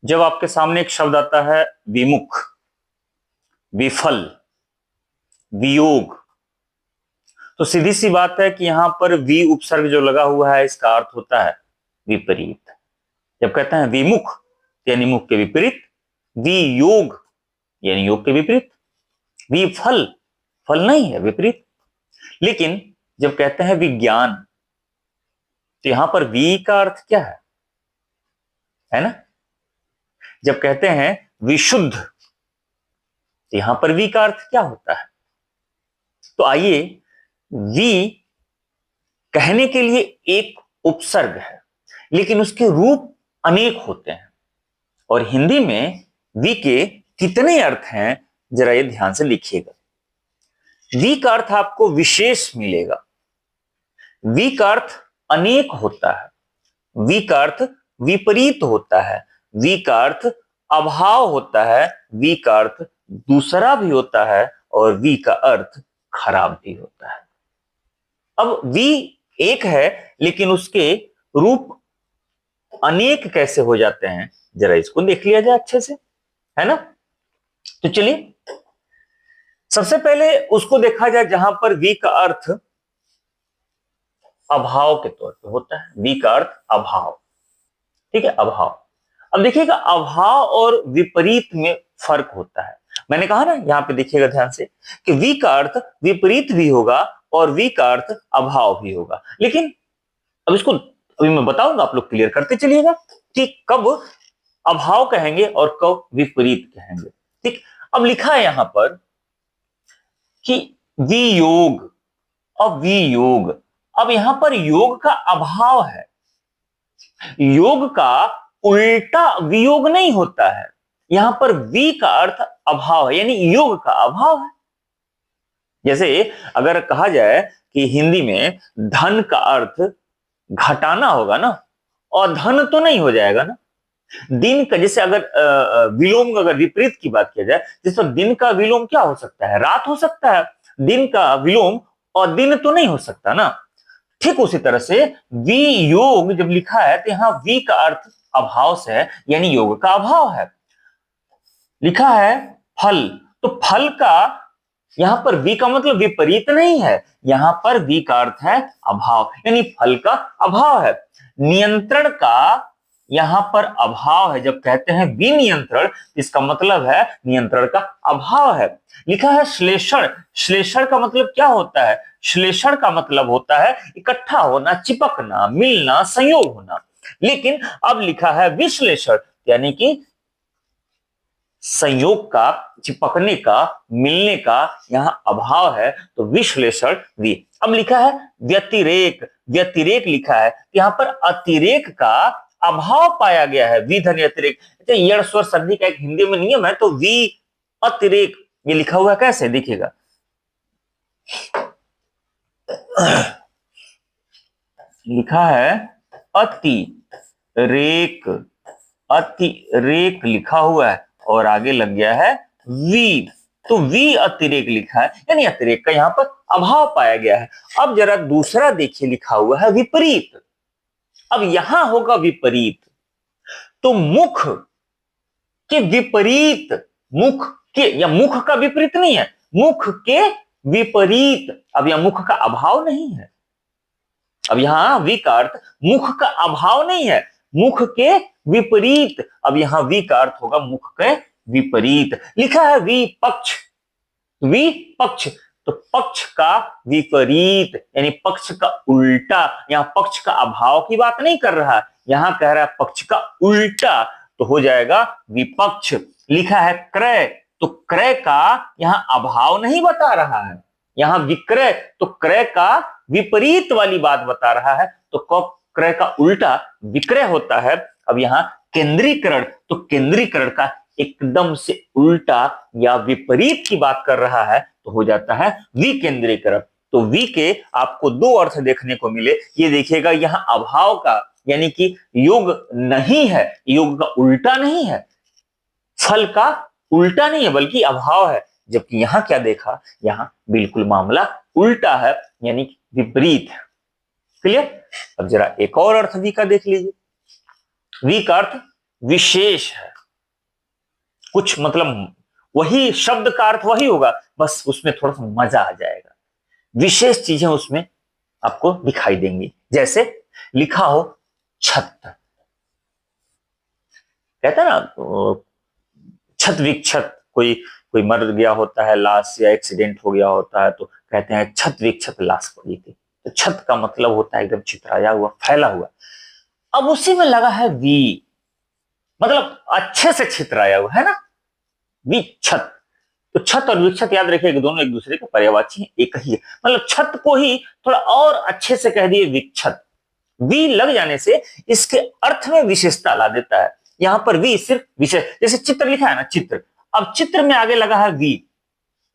जब आपके सामने एक शब्द आता है विमुख, विफल, वियोग, तो सीधी सी बात है कि यहां पर वी उपसर्ग जो लगा हुआ है इसका अर्थ होता है विपरीत। जब कहते हैं विमुख यानी मुख के विपरीत, वियोग यानी योग के विपरीत, विफल फल नहीं है विपरीत। लेकिन जब कहते हैं विज्ञान तो यहां पर वी का अर्थ क्या है ना। जब कहते हैं विशुद्ध तो यहां पर वी का अर्थ क्या होता है। तो आइए, वी कहने के लिए एक उपसर्ग है लेकिन उसके रूप अनेक होते हैं और हिंदी में वी के कितने अर्थ हैं जरा ये ध्यान से लिखिएगा। वी का अर्थ आपको विशेष मिलेगा, वी का अर्थ अनेक होता है, वी का अर्थ विपरीत होता है, वी का अर्थ अभाव होता है, वी का अर्थ दूसरा भी होता है और वी का अर्थ खराब भी होता है। अब वी एक है लेकिन उसके रूप अनेक कैसे हो जाते हैं जरा इसको देख लिया जाए अच्छे से, है ना। तो चलिए सबसे पहले उसको देखा जाए जहां पर वी का अर्थ अभाव के तौर पे होता है। वी का अर्थ अभाव, ठीक है, अभाव। अब देखिएगा अभाव और विपरीत में फर्क होता है। मैंने कहा ना, यहां पे देखिएगा ध्यान से कि वी का अर्थ विपरीत भी होगा और वी का अर्थ अभाव भी होगा। लेकिन अब इसको अभी मैं बताऊंगा, आप लोग क्लियर करते चलिएगा कि कब अभाव कहेंगे और कब विपरीत कहेंगे। ठीक, अब लिखा है यहां पर कि वियोग और वियोग। अब यहां पर योग का अभाव है, योग का उल्टा वियोग नहीं होता है। यहां पर वी का अर्थ अभाव है यानी योग का अभाव है। जैसे अगर कहा जाए कि हिंदी में धन का अर्थ घटाना होगा ना, और धन तो नहीं हो जाएगा ना। दिन का जैसे अगर विलोम अगर विपरीत की बात किया जाए, जैसे दिन का विलोम क्या हो सकता है, रात हो सकता है। दिन का विलोम और दिन तो नहीं हो सकता ना। ठीक उसी तरह से वी योग जब लिखा है तो यहां वी का अर्थ अभाव से है यानी योग का अभाव है। लिखा है फल, तो फल का यहां पर वी का मतलब विपरीत नहीं है, यहां पर वी का अर्थ है अभाव यानी फल का अभाव है। नियंत्रण का यहां पर अभाव है। जब कहते हैं विनियंत्रण इसका मतलब है नियंत्रण का अभाव है। लिखा है श्लेषण, श्लेषण का मतलब क्या होता है, श्लेषण का मतलब होता है इकट्ठा होना, चिपकना, मिलना, संयोग होना। लेकिन अब लिखा है विश्लेषण यानी कि संयोग का, चिपकने का, मिलने का यहां अभाव है, तो विश्लेषण वी। अब लिखा है व्यतिरेक, व्यतिरेक लिखा है, यहां पर अतिरेक का अभाव पाया गया है, वी धन अतिरेक। यण स्वर संधि का एक हिंदी में नियम है, तो वी अतिरेक ये लिखा हुआ है कैसे देखिएगा। लिखा है अतिरेक, अतिरेक लिखा हुआ है और आगे लग गया है वी, तो वी अतिरेक लिखा है यानी अतिरेक का यहां पर अभाव पाया गया है। अब जरा दूसरा देखिए, लिखा हुआ है विपरीत। अब यहां होगा विपरीत, तो मुख के विपरीत, मुख के या मुख का विपरीत नहीं है, मुख के विपरीत। अब यहां मुख का अभाव नहीं है, अब यहां वी का अर्थ मुख का अभाव नहीं है, मुख के विपरीत। अब यहां वी का अर्थ होगा मुख के विपरीत। लिखा है विपक्ष, विपक्ष, तो पक्ष का विपरीत यानी पक्ष का उल्टा। यहां पक्ष का अभाव की बात नहीं कर रहा, यहां कह रहा है पक्ष का उल्टा, तो हो जाएगा विपक्ष। लिखा है क्रय, तो क्रय का यहां अभाव नहीं बता रहा है, यहां विक्रय, तो क्रय का विपरीत वाली बात बता रहा है, तो क्रय का उल्टा विक्रय होता है। अब यहां केंद्रीकरण, तो केंद्रीकरण का एकदम से उल्टा या विपरीत की बात कर रहा है, तो हो जाता है विकेंद्रीकरण। तो वी के आपको दो अर्थ देखने को मिले। ये देखिएगा यहां अभाव का यानी कि योग नहीं है, योग का उल्टा नहीं है, फल का उल्टा नहीं है बल्कि अभाव है। जबकि यहां क्या देखा, यहां बिल्कुल मामला उल्टा है यानी विपरीत है। क्लियर। अब जरा एक और अर्थ वी का देख लीजिए। वी का अर्थ विशेष है, कुछ मतलब वही शब्द का अर्थ वही होगा, बस उसमें थोड़ा सा मजा आ जाएगा, विशेष चीजें उसमें आपको दिखाई देंगी। जैसे लिखा हो छत, कहता है ना तो छत विक्षत, कोई कोई मर गया होता है, लाश या एक्सीडेंट हो गया होता है, तो कहते हैं छत विक्षत लाश पड़ी थी। तो छत का मतलब होता है एकदम छितराया हुआ, फैला हुआ। अब उसी में लगा है वी, मतलब अच्छे से छितराया हुआ है ना, विक्षत। तो छत और विक्षत याद रखिएगा, दोनों एक दूसरे के पर्यायवाची हैं, एक ही है। मतलब छत को ही थोड़ा और अच्छे से कह दिए विक्षत। वी लग जाने से इसके अर्थ में विशेषता ला देता है। यहां पर वी सिर्फ विशेष, जैसे चित्र लिखा है ना, चित्र, अब चित्र में आगे लगा है वी,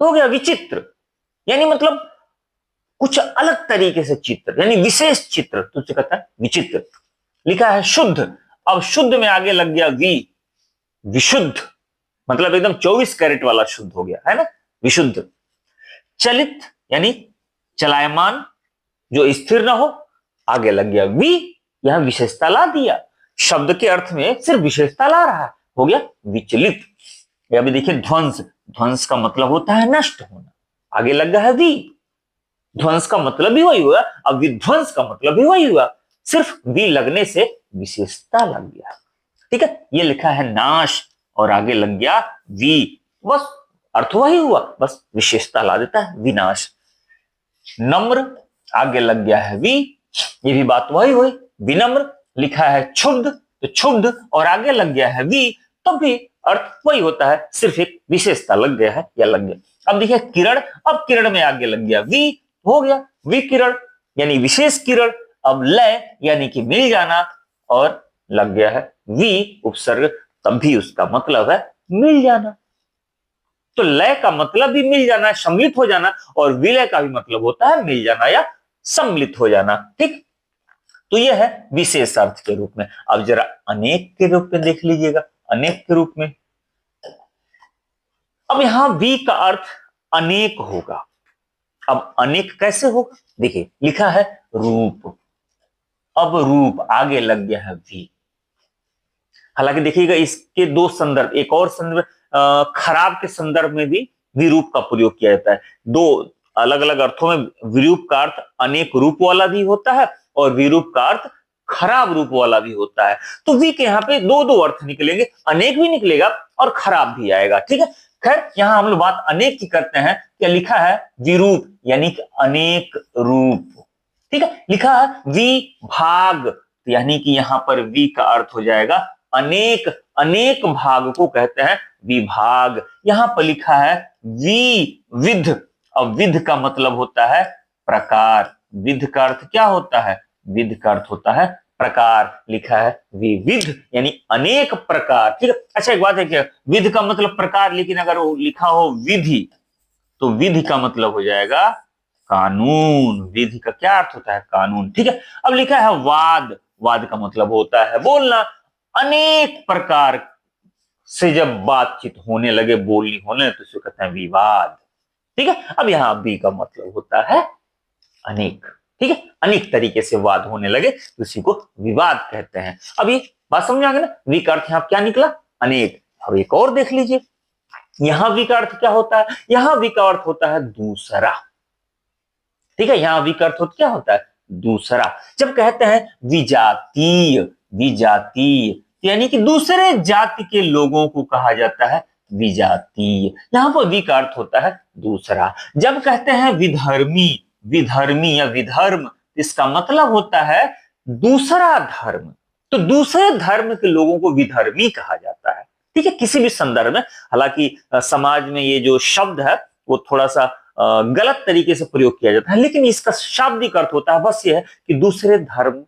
तो हो गया विचित्र, यानी मतलब कुछ अलग तरीके से चित्र, यानी विशेष चित्र, तो कहता है विचित्र। लिखा है शुद्ध, अब शुद्ध में आगे लग गया वी, विशुद्ध, मतलब एकदम 24 कैरेट वाला शुद्ध हो गया, है ना, विशुद्ध। चलित यानी चलायमान, जो स्थिर ना हो, आगे लग गया वी, यह विशेषता ला दिया, शब्द के अर्थ में सिर्फ विशेषता ला रहा है, हो गया विचलित। अभी देखिए ध्वंस, ध्वंस का मतलब होता है नष्ट होना, आगे लग गया है वी, ध्वंस का मतलब भी वही हुआ, अब विध्वंस का मतलब भी वही हुआ, सिर्फ वी लगने से विशेषता लग गया। ठीक है, ये लिखा है नाश और आगे लग गया वी, बस अर्थ वही हुआ, बस विशेषता ला देता है, विनाश। नम्र, आगे लग गया है वी, ये भी बात वही हुई, विनम्र। लिखा है क्षुब्ध, तो क्षुब्ध और आगे लग गया है वी, तब भी अर्थ वही होता है, सिर्फ एक विशेषता लग गया है या लग गया। अब देखिए किरण, अब किरण में आगे लग गया वी, हो गया विकिरण यानी विशेष किरण। अब लय यानी कि मिल जाना और लग गया है वी उपसर्ग, तब भी उसका मतलब है मिल जाना। तो लय का मतलब भी मिल जाना, सम्मिलित हो जाना, और विलय का भी मतलब होता है मिल जाना या सम्मिलित हो जाना। ठीक, तो यह है विशेष अर्थ के रूप में। अब जरा अनेक के रूप में देख लीजिएगा, अनेक के रूप में अब यहां वी का अर्थ अनेक होगा। अब अनेक कैसे होगा, देखिए लिखा है रूप, अब रूप आगे लग गया है वी। हालांकि देखिएगा इसके दो संदर्भ, एक और संदर्भ खराब के संदर्भ में भी विरूप का प्रयोग किया जाता है। दो अलग अलग अर्थों में विरूप का अर्थ अनेक रूप वाला भी होता है और विरूप का अर्थ खराब रूप वाला भी होता है। तो वी के यहाँ पे दो दो अर्थ निकलेंगे, अनेक भी निकलेगा और खराब भी आएगा। ठीक है, खैर यहां हम लोग बात अनेक की करते हैं। क्या लिखा है, विरूप यानी कि अनेक रूप। ठीक है, लिखा है विभाग, यानी कि यहां पर वी का अर्थ हो जाएगा अनेक, अनेक भाग को कहते हैं विभाग। यहां पर लिखा है विविध, अब विध का मतलब होता है प्रकार, विध का अर्थ क्या होता है, विध का अर्थ होता है प्रकार। लिखा है विविध यानी अनेक प्रकार। ठीक है, अच्छा एक बात है क्या, विध का मतलब प्रकार, लेकिन अगर वो लिखा हो विधि तो विधि का मतलब हो जाएगा कानून। विधि का क्या अर्थ होता है, कानून। ठीक है, अब लिखा है वाद, वाद का मतलब होता है बोलना। अनेक प्रकार से जब बातचीत होने लगे, बोलनी होने, तो इसे कहते हैं विवाद। ठीक है, अब यहां बी का मतलब होता है अनेक। ठीक है, अनेक तरीके से वाद होने लगे तो उसी को विवाद कहते हैं। अब ये बात समझ आ गई ना, वी का अर्थ यहां क्या निकला, अनेक। अब एक और देख लीजिए, यहां वी का अर्थ क्या होता है, यहां वी का अर्थ होता है दूसरा। ठीक है, यहां वी का अर्थ क्या होता है, दूसरा। जब कहते हैं विजातीय, विजातीय यानी कि दूसरे जाति के लोगों को कहा जाता है विजातीय, यहां पर वी का अर्थ होता है दूसरा। जब कहते हैं विधर्मी, विधर्मी या विधर्म, इसका मतलब होता है दूसरा धर्म। तो दूसरे धर्म के लोगों को विधर्मी कहा जाता है। ठीक है, किसी भी संदर्भ में। हालांकि समाज में ये जो शब्द है वो थोड़ा सा गलत तरीके से प्रयोग किया जाता है, लेकिन इसका शाब्दिक अर्थ होता है बस ये है कि दूसरे धर्म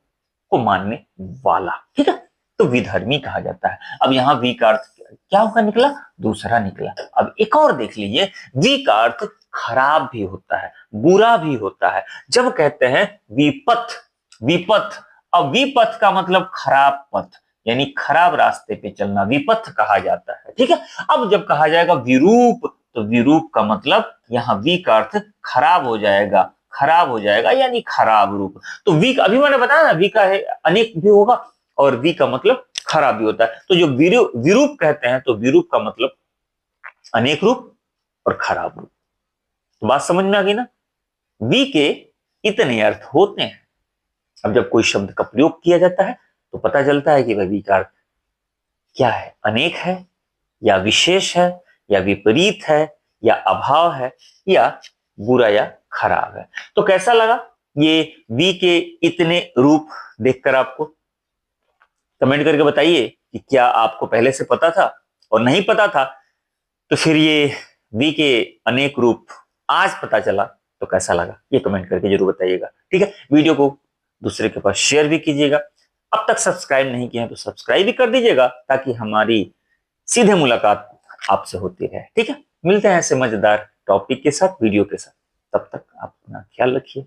को मानने वाला। ठीक है, तो विधर्मी कहा जाता है। अब यहां वी का अर्थ क्या होगा, निकला दूसरा निकला। अब एक और देख लीजिए, वी का अर्थ खराब भी होता है, बुरा भी होता है। जब कहते हैं विपथ, विपथ, अब विपथ का मतलब खराब पथ यानी खराब रास्ते पे चलना, विपथ कहा जाता है। ठीक है, अब जब कहा जाएगा विरूप, तो विरूप का मतलब यहां वी का अर्थ खराब हो जाएगा, खराब हो जाएगा यानी खराब रूप। तो वी अभी मैंने बताया ना, वी का है अनेक भी होगा और वी का मतलब खराब भी होता है। तो जो विरूप कहते हैं, तो विरूप का मतलब अनेक रूप और खराब रूप। तो बात समझ में आ गई ना। वी के इतने अर्थ होते हैं। अब जब कोई शब्द का प्रयोग किया जाता है तो पता चलता है कि वह वी का अर्थ क्या है, अनेक है या विशेष है या विपरीत है या अभाव है या बुरा या खराब है। तो कैसा लगा ये वी के इतने रूप देखकर आपको? कमेंट करके बताइए कि क्या आपको पहले से पता था, और नहीं पता था तो फिर ये वी के अनेक रूप आज पता चला तो कैसा लगा, ये कमेंट करके जरूर बताइएगा। ठीक है, वीडियो को दूसरे के पास शेयर भी कीजिएगा। अब तक सब्सक्राइब नहीं किया है तो सब्सक्राइब भी कर दीजिएगा ताकि हमारी सीधे मुलाकात आपसे होती रहे। ठीक है, मिलते हैं ऐसे मजेदार टॉपिक के साथ, वीडियो के साथ। तब तक आप अपना ख्याल रखिए।